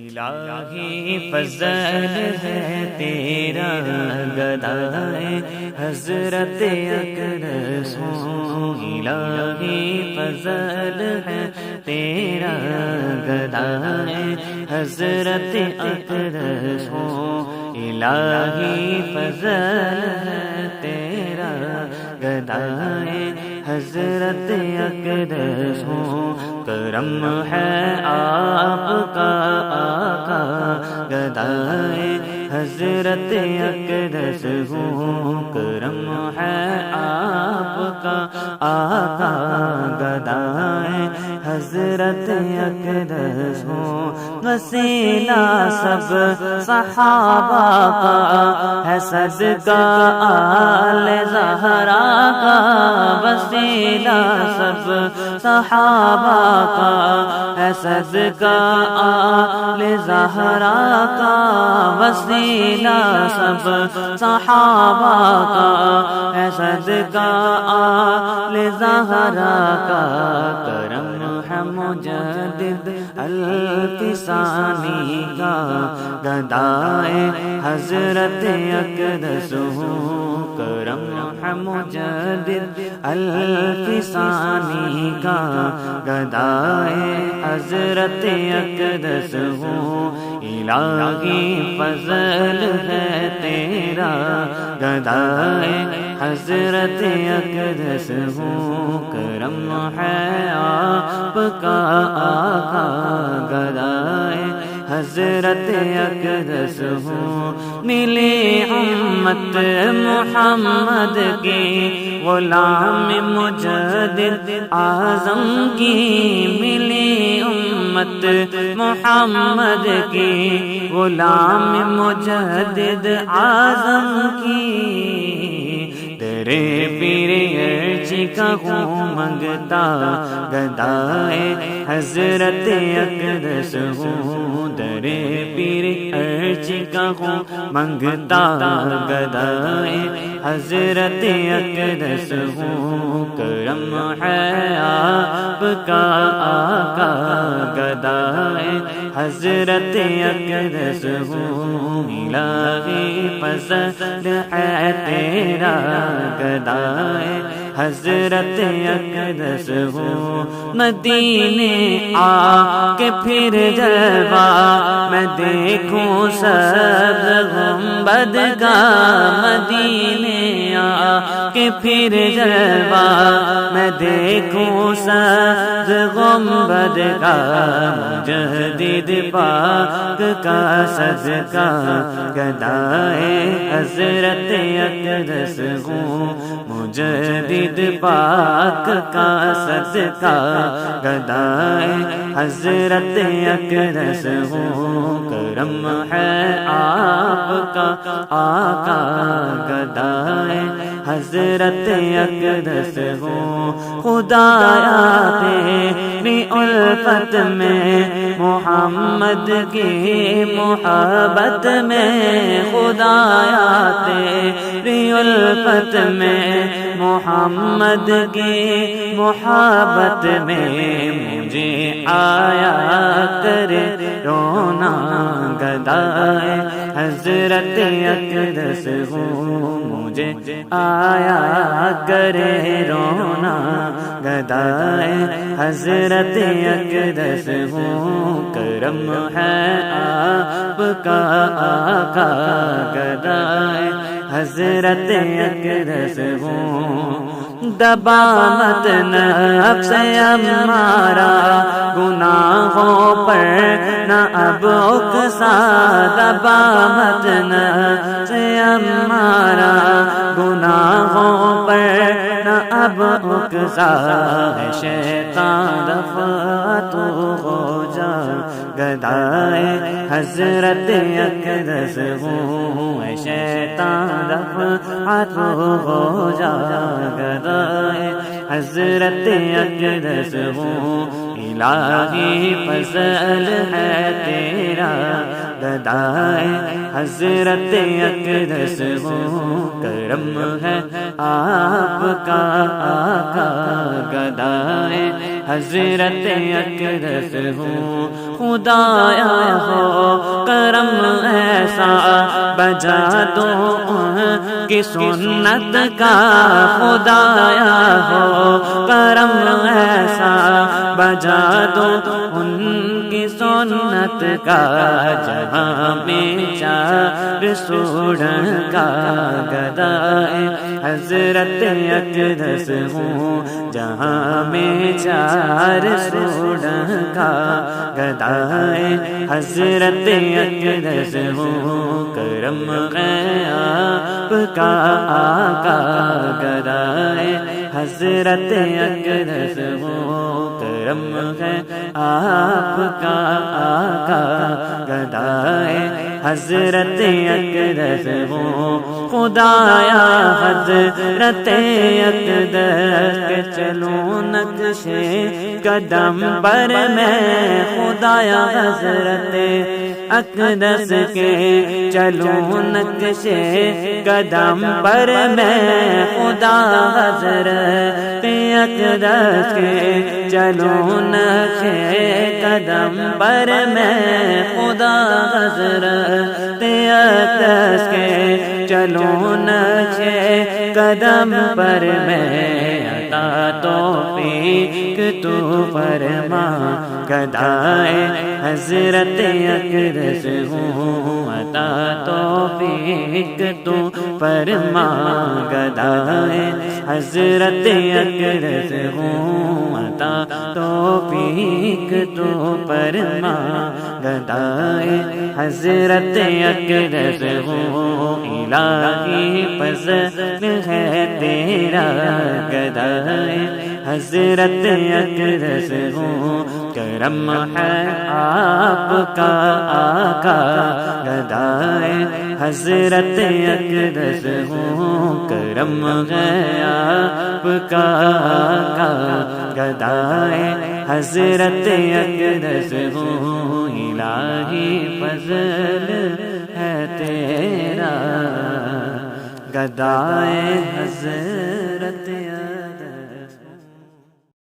الہی فضل ہے تیرا گدائے حضرت اقدس ہوں، الہی فضل ہے تیرا گدائے حضرت اقدس ہوں، الہی فضل ہے تیرا گدائے حضرت اقدس ہوں، کرم ہے آپ کا آقا گدائے حضرت اقدس ہوں، کرم ہے آپ کا آقا گدائے حضرت اقدس ہوں، وسیلہ سب صحابہ کا ہے صدقہ آل زہرا کا، وسیلہ سب صحابہ کا ہے صدقہ آل زہرا کا، وسیلہ سب صحابہ کا ہے صدقہ آل زہرا کا، کرم ہے مجدد الفسانی کا گدائے حضرت اقدس ہوں، کرم ہے مجدد الفسانی کا گدائے حضرت اقدس ہوں، الہی فضل ہے تیرا گدائے حضرت اقدس ہوں، کرم ہے آپ کا آقا گدائے حضرت اقدس ہوں، ملی امت محمد کی غلام مجدد اعظم کی، ملی امت محمد کی غلام مجدد اعظم کی، تیرے پیر ارچی کا ہوں منگتا گدائے حضرت اقدس ہوں، تیرے پیر ارچی کا ہوں منگتا گدائے حضرت اقدس ہوں، کرم ہے آپ کا آقا گدائے حضرت اقدس ہوں، الہی فضل ہے تیرا گدائے حضرت اقدس ہوں، مدینے آ کے پھر جلوہ میں دیکھوں سبز گنبد کا، مدینے آ کے پھر جلوہ میں دیکھوں سبز گنبد کا، مجدد پاک کا صدقہ گدائے حضرت اقدس ہوں، مجدد پاک کا صدقہ گدائے حضرت اقدس ہوں، کرم ہے آپ کا آقا گدائے حضرت اقدس ہوں، خدایا تیری الفت میں محمد کی محبت میں، خدایا تیری الفت میں محمد کی محبت میں، مجھے آیا کر رونا گدائے حضرت اقدس ہوں، مجھے آیا کرے رونا گدائے حضرت اقدس ہوں، کرم ہے آپ کا آقا گدائے حضرت اقدس ہوں، دبا مت نفس ہمارا گناہوں پر نہ اب اکسا، دبا مت نفس ہمارا گناہوں پر نہ اب اکسا، ہے شیطان دفع تو ہو جا گدائے حضرت اقدس ہوں، ہے شیطان دفع تو ہو جا گدائے حضرت اقدس ہوں، الہی فضل ہے تیرا گدائے حضرت اقدس ہوں، کرم ہے آپ کا آقا گدائے حضرت اقدس ہوں، خدایا ہو کرم ایسا بجا دو ان کی سنت کا، خدایا ہو کرم ایسا بجا دو ان کی سنت کا، جہاں میں چار سوڑن کا گدائے حضرت اقدس ہوں، جہاں میں چار سوڑن کا گدائے حضرت اقدس ہوں، کرم ہے آپ کا آقا گدائے حضرت اقدس ہوں، کرم ہے آپ کا آقا گدائے حضرت اقدس ہوں، خدایا حضرت اقدس کے چلوں نقشے قدم پر میں، خدایا حضرت اقدس کے چلوں نقشے قدم پر میں، خدا حضرت اقدس کے چلوں نقشے قدم پر میں، خدا حضرت اقدس کے چلوں نقشے قدم پر میں، عطا توفیق تو فرما گدائے حضرت اقدس ہوں، عطا توفیق تو فرما گدائے حضرت اقدس ہوں، عطا توفیق تو فرما گدائے حضرت اقدس ہوں، الہی فضل ہے تیرا گدائے حضرت اقدس ہوں، کرم ہے آپ کا آقا گدائے حضرت اقدس ہوں، کرم ہے آپ کا آقا گدائے حضرت اقدس ہوں، الہی فضل ہے تیرا گدائے حضرت